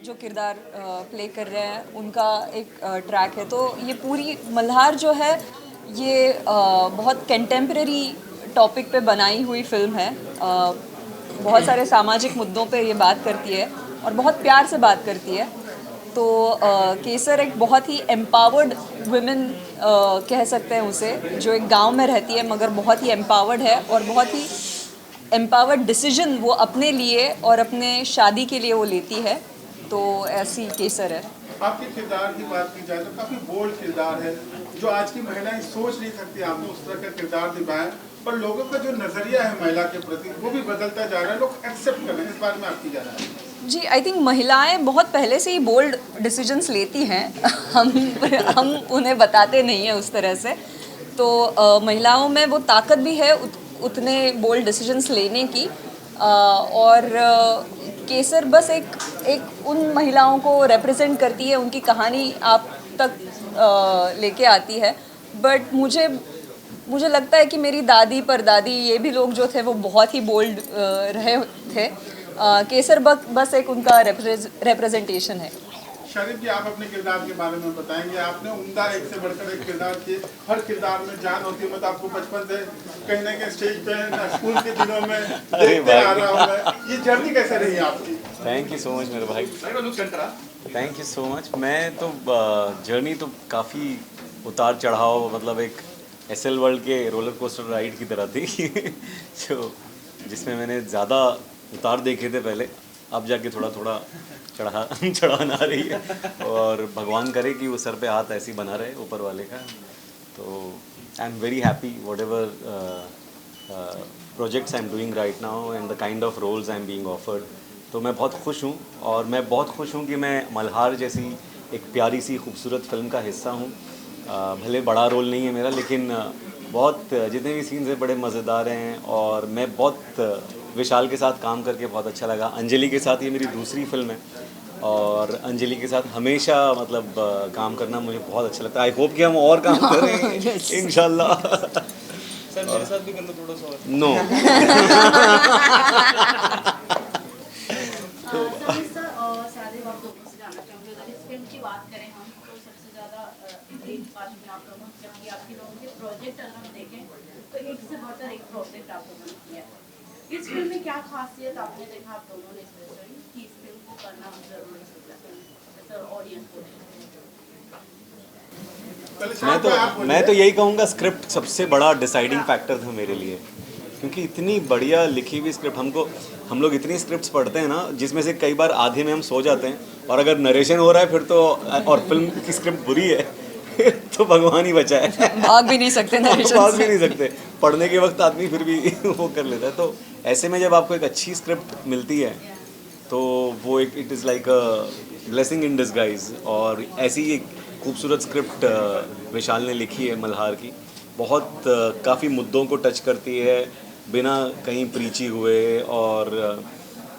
जो किरदार प्ले कर रहे हैं उनका एक ट्रैक है। तो ये पूरी मल्हार जो है ये बहुत कंटेम्प्रेरी टॉपिक पे बनाई हुई फिल्म है। बहुत सारे सामाजिक मुद्दों पे ये बात करती है और बहुत प्यार से बात करती है। तो केसर एक बहुत ही एम्पावर्ड वुमेन कह सकते हैं उसे, जो एक गांव में रहती है मगर बहुत ही एम्पावर्ड है और बहुत ही एम्पावर्ड डिसीजन वो अपने लिए और अपने शादी के लिए वो लेती है। तो ऐसी केसर है। आपके किरदार की बात की जाए तो काफी बोल्ड किरदार है, जो आज की महिलाएं सोच नहीं सकती आपने उस तरह का किरदार निभाया, पर लोगों का जो नजरिया है महिला के प्रति वो भी बदलता जा रहा है, लोग एक्सेप्ट कर रहे हैं। इस बारे में आपकी क्या राय है? जी, आई थिंक महिलाएं बहुत पहले से ही बोल्ड डिसीजंस लेती हैं। हम उन्हें बताते नहीं हैं उस तरह से। तो महिलाओं में वो ताकत भी है उतने बोल्ड डिसीजंस लेने की। और केसर बस एक उन महिलाओं को रिप्रेजेंट करती है, उनकी कहानी आप तक लेके आती है। बट मुझे लगता है कि मेरी दादी परदादी ये भी लोग जो थे वो बहुत ही बोल्ड रहे थे। केसर बस एक उनका रिप्रेजेंटेशन है। शरीफ जी, आप अपने किरदार के बारे में बताएंगे। आपने उम्दा एक से बढ़कर एक किरदार किए, हर किरदार में जान होती है। मैं तो आपको बचपन से कहीं ना कहीं स्टेज पे स्कूल के दिनों में देखते आ रहा हूँ मैं। ये जर्नी कैसे रही आपकी? थैंक यू सो मच मेरे भाई, थैंक यू सो मच। मैं तो जर्नी तो काफ़ी उतार चढ़ाव, मतलब एक एसएल वर्ल्ड के रोलर कोस्टर राइड की तरह थी। जो जिसमें मैंने ज़्यादा उतार देखे थे पहले, अब जाके थोड़ा थोड़ा चढ़ान आ रही है। और भगवान करे कि वो सर पे हाथ ऐसे ही बना रहे ऊपर वाले का। तो I am very happy whatever projects I am doing right now and the kind of roles I am being offered. तो मैं बहुत खुश हूँ, और मैं बहुत खुश हूँ कि मैं मल्हार जैसी एक प्यारी सी खूबसूरत फिल्म का हिस्सा हूँ। भले बड़ा रोल नहीं है मेरा, लेकिन बहुत जितने भी सीन्स हैं बड़े मज़ेदार हैं। और मैं बहुत विशाल के साथ काम करके बहुत अच्छा लगा। अंजलि के साथ ये मेरी दूसरी फिल्म है, और अंजलि के साथ हमेशा मतलब काम करना मुझे बहुत अच्छा लगता है। आई होप कि हम और काम करें इंशाल्लाह। सर मेरे साथ भी कर लो थोड़ा सा और। नो। शादी वक्त से जानना चाहूँगी, अगर इस फिल्म की बात करें हम तो सबसे ज़्यादा एक बात में आप लोगों जबकि आपके लोगों के प्रोजेक्ट अगर हम देखें तो एक से बढ़कर एक प्रोजेक्ट आप लोगों ने किया है। इस फिल्म में क्या खासियत आपने देखा आप दोनों ने स्पेशली कि इस फिल्म को करना जरूरी है ऑडियंस को? मैं तो यही कहूँगा, स्क्रिप्ट सबसे बड़ा डिसाइडिंग फैक्टर था मेरे लिए, क्योंकि इतनी बढ़िया लिखी हुई स्क्रिप्ट। हम लोग इतनी स्क्रिप्ट्स पढ़ते हैं ना, जिसमें से कई बार आधे में हम सो जाते हैं, और अगर नरेशन हो रहा है फिर तो, और फिल्म की स्क्रिप्ट बुरी है तो भगवान ही बचाए। भाग भी नहीं सकते नरेशन भाग भी से। नहीं सकते। पढ़ने के वक्त आदमी फिर भी वो कर लेता है। तो ऐसे में जब आपको एक अच्छी स्क्रिप्ट मिलती है तो वो एक it is like a blessing in disguise. और ऐसी एक खूबसूरत स्क्रिप्ट विशाल ने लिखी है मल्हार की। बहुत काफ़ी मुद्दों को टच करती है बिना कहीं प्रीची हुए, और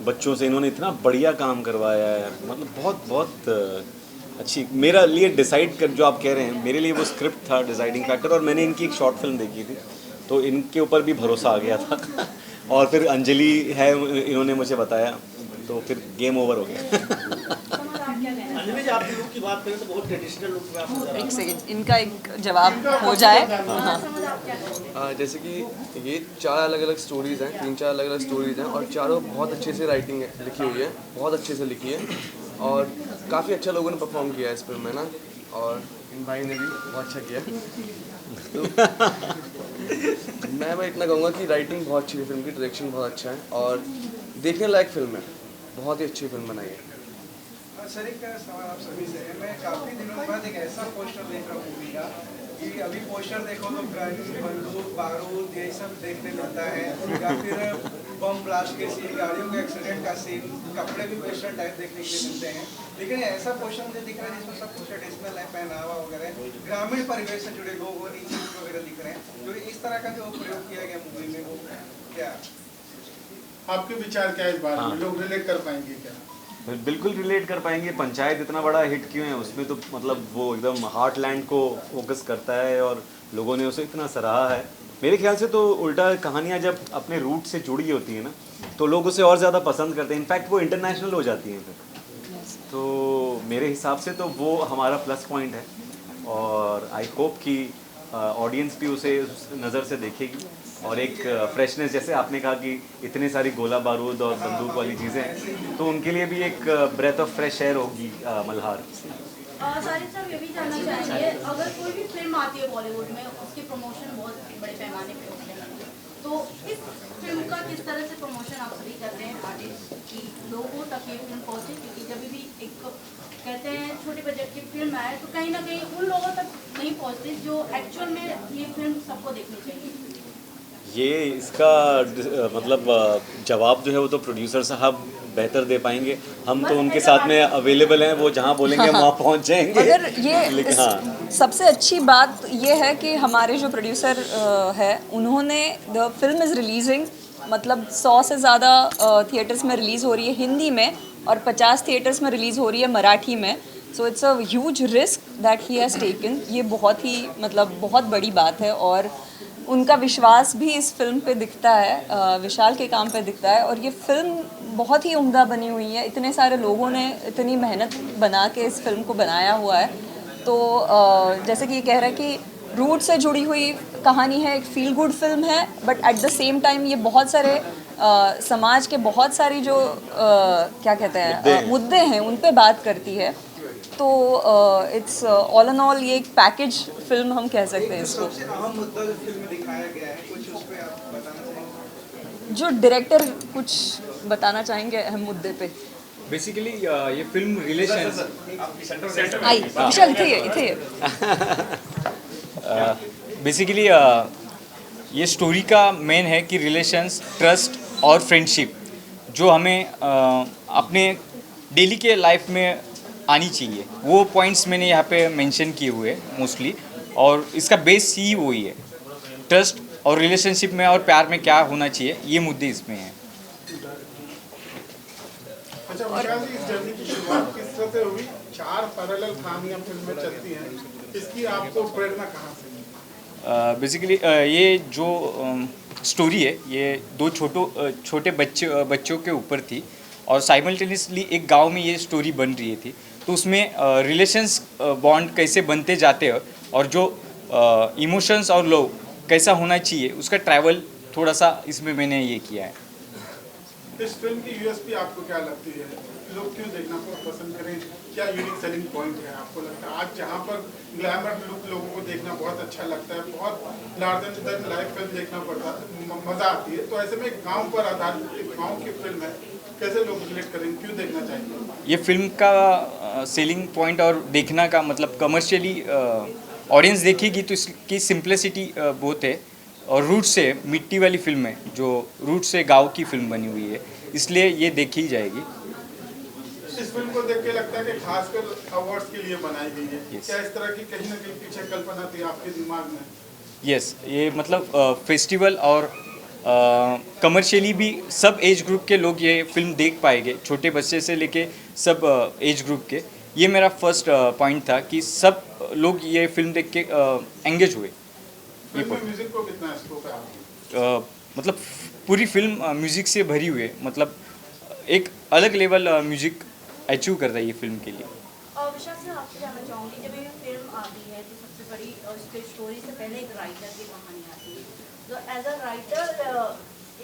बच्चों से इन्होंने इतना बढ़िया काम करवाया है। मतलब बहुत बहुत अच्छी मेरा लिए डिसाइड कर, जो आप कह रहे हैं, मेरे लिए वो स्क्रिप्ट था डिसाइडिंग फैक्टर। और मैंने इनकी एक शॉर्ट फिल्म देखी थी तो इनके ऊपर भी भरोसा आ गया था। और फिर अंजलि है, इन्होंने मुझे बताया, तो फिर गेम ओवर हो गया। अंजलि जी, आप लुक की बात करें तो बहुत ट्रेडिशनल लुक में आप नजर आ रहे हैं। एक सेकंड, इनका एक जवाब हो जाए। हाँ। जैसे कि ये 4 अलग अलग स्टोरीज़ हैं, 3-4 अलग अलग स्टोरीज़ हैं, और चारों बहुत अच्छे से राइटिंग लिखी हुई है, बहुत अच्छे से लिखी है, और काफ़ी अच्छा लोगों ने परफॉर्म किया है इस फिल्म में ना। और इन भाई ने भी बहुत अच्छा किया। तो मैं इतना कहूँगा कि राइटिंग बहुत अच्छी है फिल्म की, डायरेक्शन बहुत अच्छा है, और देखने लायक फिल्म है, बहुत ही अच्छी फिल्म बनाई है। सर एक सवाल आप सभी से है। मैं काफ़ी दिनों बाद एक ऐसा पोस्टर देख रहा हूँ मूवी का कि अभी पोस्टर देखो तो गन, बंदूक, बारूद यही सब देखने मिलता है, या फिर बम ब्लास्ट के सीन, गाड़ियों के एक्सीडेंट का सीन, कपड़े भी वेस्टर्न टाइप देखने के लिए मिलते हैं। लेकिन ऐसा पोस्टर मुझे दिख रहा है जिसमें सब कुछ ट्रेडिशनल है, पहनावा वगैरह, ग्रामीण परिवेश से जुड़े लोग और नीचे वगैरह दिख रहे हैं। जो इस तरह का जो प्रयोग किया गया मूवी में, वो क्या आपके विचार क्या है इस बारे में? लोग रिलेट कर पाएंगे क्या? बिल्कुल रिलेट कर पाएंगे। पंचायत इतना बड़ा हिट क्यों है, उसमें तो मतलब वो एकदम हार्टलैंड को फोकस करता है, और लोगों ने उसे इतना सराहा है। मेरे ख्याल से तो उल्टा, कहानियाँ जब अपने रूट से जुड़ी होती हैं ना, तो लोग उसे और ज़्यादा पसंद करते हैं। इनफैक्ट वो इंटरनेशनल हो जाती हैं फिर। तो मेरे हिसाब से तो वो हमारा प्लस पॉइंट है और आई होप कि ऑडियंस भी उसे उस नज़र से देखेगी और एक फ्रेशनेस, जैसे आपने कहा कि इतने सारी गोला बारूद और बंदूक वाली चीज़ें हैं, तो उनके लिए भी एक ब्रेथ ऑफ फ्रेश एयर होगी मल्हार। सारिक साहब ये भी जानना चाहेंगे, अगर कोई भी फिल्म आती है बॉलीवुड में, उसके प्रमोशन बहुत बड़े पैमाने पे होते हैं, तो इस फिल्म का किस तरह से प्रमोशन आप सभी करते हैं आर्टिस्ट की, लोगों तक ये फिल्म पहुँचे? क्योंकि जब भी एक कहते हैं छोटे बजट की फिल्म आए तो कहीं ना कहीं उन लोगों तक नहीं पहुँचती जो एक्चुअल में ये फिल्म सबको देखनी चाहिए। ये इसका मतलब जवाब जो है वो तो प्रोड्यूसर साहब बेहतर दे पाएंगे। हम तो उनके साथ में अवेलेबल हैं, वो जहाँ बोलेंगे हम वहाँ पहुँच जाएंगे। मगर ये लेकिन हाँ, सबसे अच्छी बात ये है कि हमारे जो प्रोड्यूसर है उन्होंने द फिल्म इज़ रिलीजिंग, मतलब 100 से ज़्यादा थिएटर्स में रिलीज़ हो रही है हिंदी में और 50 थिएटर्स में रिलीज़ हो रही है मराठी में। So it's a huge risk that he has taken. ये बहुत ही मतलब बहुत बड़ी बात है और उनका विश्वास भी इस फिल्म पे दिखता है, विशाल के काम पे दिखता है। और ये फिल्म बहुत ही उम्दा बनी हुई है, इतने सारे लोगों ने इतनी मेहनत बना के इस फिल्म को बनाया हुआ है। तो जैसे कि ये कह रहा है कि रूट से जुड़ी हुई कहानी है, एक फील गुड फिल्म है, but at the same time ये बहुत सारे समाज के बहुत सारी जो क्या कहते हैं मुद्दे हैं उन पे बात करती है। तो इट्स ऑल एंड ऑल ये एक पैकेज फिल्म हम कह सकते हैं इसको। सबसे अहम मुद्दा जो फिल्म में दिखाया गया है, कुछ उस पे आप बताना चाहेंगे? जो डायरेक्टर कुछ बताना चाहेंगे अहम मुद्दे पे? बेसिकली ये फिल्म रिलेशंस आई विशाल इथे बेसिकली ये स्टोरी का मेन है कि रिलेशंस, ट्रस्ट और फ्रेंडशिप जो हमें अपने डेली के लाइफ में आनी चाहिए, वो पॉइंट्स मैंने यहाँ पे मेंशन किए हुए हैं मोस्टली। और इसका बेस ही वही है, ट्रस्ट और रिलेशनशिप में और प्यार में क्या होना चाहिए, ये मुद्दे इसमें हैं। अच्छा विशाल जी, इस जर्नी की शुरुआत किस तरह से हुई? 4 पैरेलल कहानियां फिल्म में चलती हैं, इसकी आपको प्रेरणा कहाँ से मिली? बेसिकली ये जो स्टोरी है ये 2 छोटे बच्चों के ऊपर थी और साइमल्टेनियसली एक गांव में ये स्टोरी बन रही थी। तो उसमें रिलेशंस बॉन्ड कैसे बनते जाते हैं और जो इमोशंस और लव कैसा होना चाहिए उसका ट्रैवल थोड़ा सा इसमें मैंने ये किया है। इस फिल्म की यूएसपी आपको क्या लगती है? लोग क्यों देखना पसंद करें? क्या यूनिक सेलिंग पॉइंट है आपको लगता है? आज जहाँ पर ग्लैमर लुक लोगों को देखना बहुत अच्छा लगता है, बहुत लार्जर देन लाइफ फिल्म देखना पड़ता है, मज़ा आती है, तो ऐसे में गांव पर आधारित एक गांव की फिल्म है, कैसे लोग रिलेट करेंगे, क्यों देखना चाहिए? ये फिल्म का सेलिंग पॉइंट और देखना का मतलब कमर्शियली ऑडियंस देखेगी तो इसकी सिंप्लिसिटी बहुत है और रूट से मिट्टी वाली फिल्म है, जो रूट से गांव की फिल्म बनी हुई है, इसलिए ये देखी जाएगी। इस फिल्म को देख के लगता है कि खासकर अवार्ड्स के लिए बनाई गई है। Yes. क्या इस तरह की कहीं ना कहीं पीछे कल्पना थी आपके दिमाग में? यस, ये मतलब फेस्टिवल और कमर्शियली भी सब एज ग्रुप के लोग ये फिल्म देख पाएंगे, छोटे बच्चे से लेके सब एज ग्रुप के। ये मेरा फर्स्ट पॉइंट था कि सब लोग ये फिल्म देख के एंगेज हुए। फिल्म में म्यूजिक को कितना स्कोप है? मतलब पूरी फिल्म म्यूज़िक से भरी हुई है, मतलब एक अलग लेवल म्यूज़िक अचीव करता है ये फिल्म के लिए। विशाल से आपसे जानना चाहूँगी, जब ये फिल्म आती है तो सबसे बड़ी उसके स्टोरी से पहले एक राइटर की कहानी आती है, तो एज अ राइटर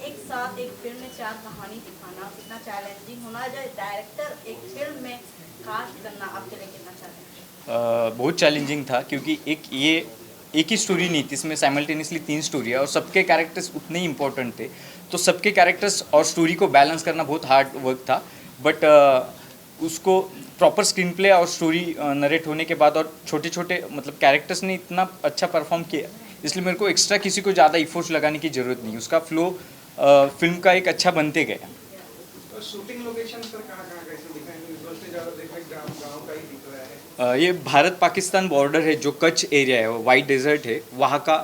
एक साथ एक फिल्म में 4 कहानी दिखाना कितना चैलेंजिंग होना है, डायरेक्टर एक फिल्म में कास्ट करना आपके लिए कितना चैलेंजिंग? बहुत चैलेंजिंग था क्योंकि एक ही स्टोरी नहीं थी, इसमें साइमल्टेनियसली 3 स्टोरी है और सबके कैरेक्टर्स उतने ही इंपॉर्टेंट थे, तो सबके कैरेक्टर्स और स्टोरी को बैलेंस करना बहुत हार्ड वर्क था। बट उसको प्रॉपर स्क्रीन प्ले और स्टोरी नरेट होने के बाद और छोटे छोटे मतलब कैरेक्टर्स ने इतना अच्छा परफॉर्म किया, इसलिए मेरे को एक्स्ट्रा किसी को ज़्यादा इफोर्ट्स लगाने की ज़रूरत नहीं, उसका फ्लो फिल्म का एक अच्छा बनते गया। तो शूटिंग लोकेशन सर कहाँ कैसे दिखाएंगे? सबसे ज़्यादा देखने गाँव का ही दिख रहा है। ये भारत पाकिस्तान बॉर्डर है, जो कच्छ एरिया है, वाइट डेजर्ट है, वहाँ का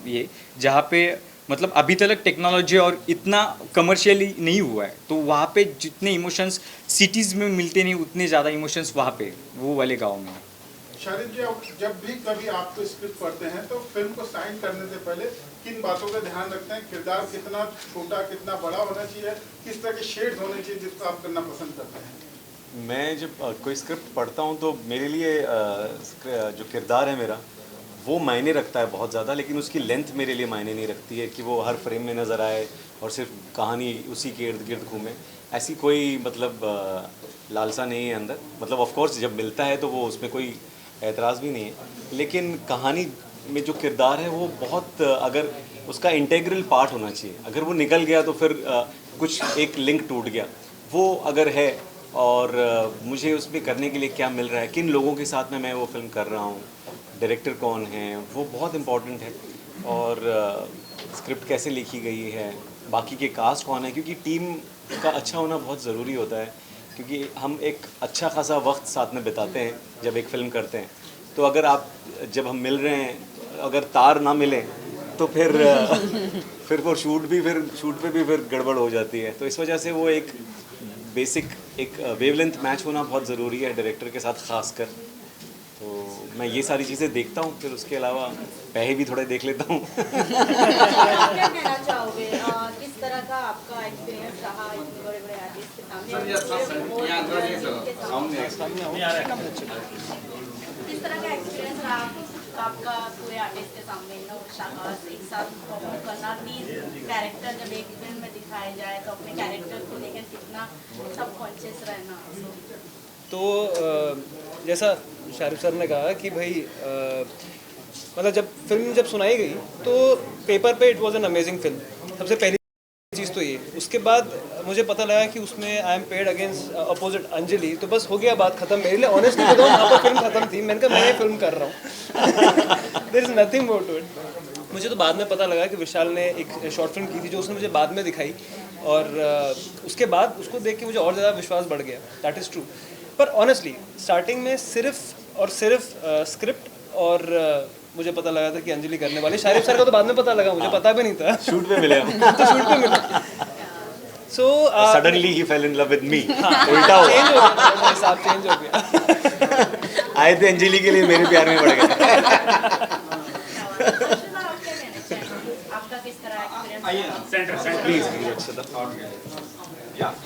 ये जहाँ पे मतलब अभी तक टेक्नोलॉजी और इतना कमर्शियली नहीं हुआ है, तो वहाँ पे जितने इमोशंस सिटीज़ में मिलते नहीं उतने ज़्यादा इमोशंस वहाँ पे वो वाले गांव में। शारिद जी, आप जब भी कभी आप तो स्क्रिप्ट पढ़ते हैं तो फिल्म को साइन करने से पहले किन बातों का ध्यान रखते हैं? किरदार कितना छोटा कितना बड़ा होना चाहिए, किस तरह के शेड्स होने चाहिए जिसको आप करना पसंद करते हैं? मैं जब कोई स्क्रिप्ट पढ़ता हूँ तो मेरे लिए जो किरदार है मेरा वो मायने रखता है बहुत ज़्यादा, लेकिन उसकी लेंथ मेरे लिए मायने नहीं रखती है कि वो हर फ्रेम में नज़र आए और सिर्फ कहानी उसी के इर्द गिर्द घूमे। ऐसी कोई मतलब लालसा नहीं है अंदर। मतलब ऑफ कोर्स जब मिलता है तो वो उसमें कोई एतराज़ भी नहीं है, लेकिन कहानी में जो किरदार है वो बहुत अगर उसका इंटेग्रल पार्ट होना चाहिए। अगर वो निकल गया तो फिर कुछ एक लिंक टूट गया। वो अगर है और मुझे उसमें करने के लिए क्या मिल रहा है, किन लोगों के साथ में मैं वो फिल्म कर रहा हूँ, डायरेक्टर कौन है, वो बहुत इम्पॉर्टेंट है। और स्क्रिप्ट कैसे लिखी गई है, बाकी के कास्ट कौन है, क्योंकि टीम का अच्छा होना बहुत ज़रूरी होता है। क्योंकि हम एक अच्छा खासा वक्त साथ में बिताते हैं जब एक फ़िल्म करते हैं, तो अगर आप जब हम मिल रहे हैं अगर तार ना मिले तो फिर वो शूट पे भी फिर गड़बड़ हो जाती है। तो इस वजह से वो एक बेसिक एक वेवलेंथ मैच होना बहुत ज़रूरी है डायरेक्टर के साथ ख़ासकर। तो मैं ये सारी चीज़ें देखता हूँ, फिर उसके अलावा पैसे भी थोड़े देख लेता हूँ। क्या कहना चाहोगे, किस तरह का आपका एक्सपीरियंस रहा इतने बड़े बड़े आर्टिस्ट के सामने? किस तरह का एक्सपीरियंस रहा आपका पूरे आर्टिस्ट के सामने एक साथ परफॉर्म करना, 30 कैरेक्टर जब एक फिल्म में दिखाए जाए तो अपने कैरेक्टर को लेकर कितना सबकॉन्शियस रहना? तो जैसा शाहरुख सर ने कहा कि भाई मतलब जब फिल्म सुनाई गई तो पेपर पे it was an amazing film. सबसे पहली चीज़ तो ये, उसके बाद मुझे पता लगा कि उसमें I am paid against opposite Anjali, तो बस हो गया बात खत्म मेरे लिए। ऑनेस्टली बताऊँ वहाँ पर फिल्म खत्म थी। मैंने कहा मैं ये फिल्म कर रहा हूँ। There is nothing more to it. मुझे तो बाद में पता लगा कि विशाल ने एक शॉर्ट फिल्म की थी जो उसने मुझे बाद में दिखाई, और उसके बाद उसको देख के मुझे और ज़्यादा विश्वास बढ़ गया। That is true. पर ऑनेस्टली स्टार्टिंग में सिर्फ और सिर्फ स्क्रिप्ट और मुझे पता लगा था कि अंजलि करने वाली। शाहरुख सर का तो बाद में पता लगा, मुझे पता भी नहीं था। शूट पे मिले हम। तो शूट पे मिले। So suddenly he fail in love with me. उल्टा हुआ, चेंज हो गया, मेरा हिसाब चेंज हो गया। आए थे अंजलि के लिए, मेरे प्यार में पड़ गए। आपका किस तरह experience? Please.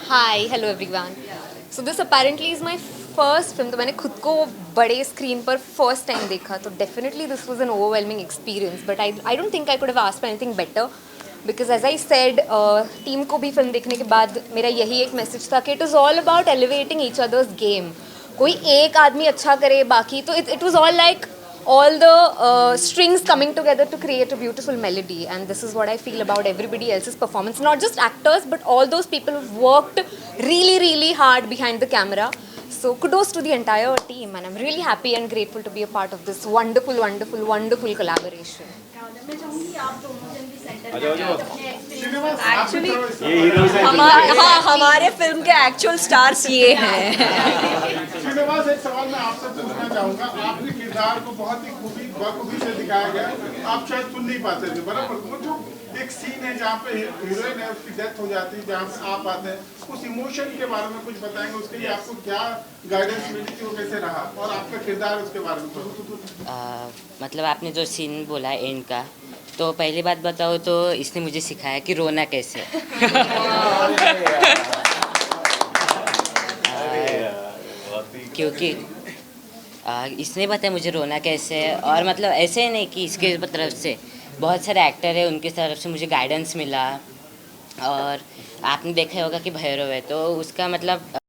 Hi, hello everyone. So this apparently is my first film. तो मैंने खुद को बड़े स्क्रीन पर फर्स्ट टाइम देखा, तो definitely this was an overwhelming experience. But I don't think I could have asked for anything better. Because as I said, team को भी फिल्म देखने के बाद मेरा यही एक मैसेज था कि it is all about elevating each other's game. कोई एक आदमी अच्छा करे बाकी तो it was all like all the strings coming together to create a beautiful melody, and this is what I feel about everybody else's performance, not just actors but all those people who've worked really really hard behind the camera. So kudos to the entire team, and I'm really happy and grateful to be a part of this wonderful collaboration. मैं चाहूँगी आप दोनों जन भी centre में अपने experience actually ये heroes हैं। हाँ, हमारे फिल्म के एक्चुअल स्टार्स ये हैं। श्रीनिवास, एक सवाल मैं आपसे पूछना चाहूँगा। आपके किरदार को बहुत ही बखूबी से दिखाया गया। आप शायद सुन नहीं पाते थे, बराबर। वो जो एक सीन है जहाँ पे हीरोइन है उसकी डेथ हो जाती है, जहाँ पे आप आते हैं, उस इमोशन के बारे में कुछ बताएंगे? उसके लिए आपको क्या गाइडेंस मिली थी, वो कैसे रहा, और आपका किरदार उसके बारे में? मतलब आपने जो सीन बोला एंड का, तो पहली बात बताओ तो इसने मुझे सिखाया कि रोना कैसे। क्योंकि इसने बताया मुझे रोना कैसे, और मतलब ऐसे ही नहीं कि इसके तरफ से बहुत सारे एक्टर है उनकी तरफ से मुझे गाइडेंस मिला। और आपने देखा होगा कि भैरव है, तो उसका मतलब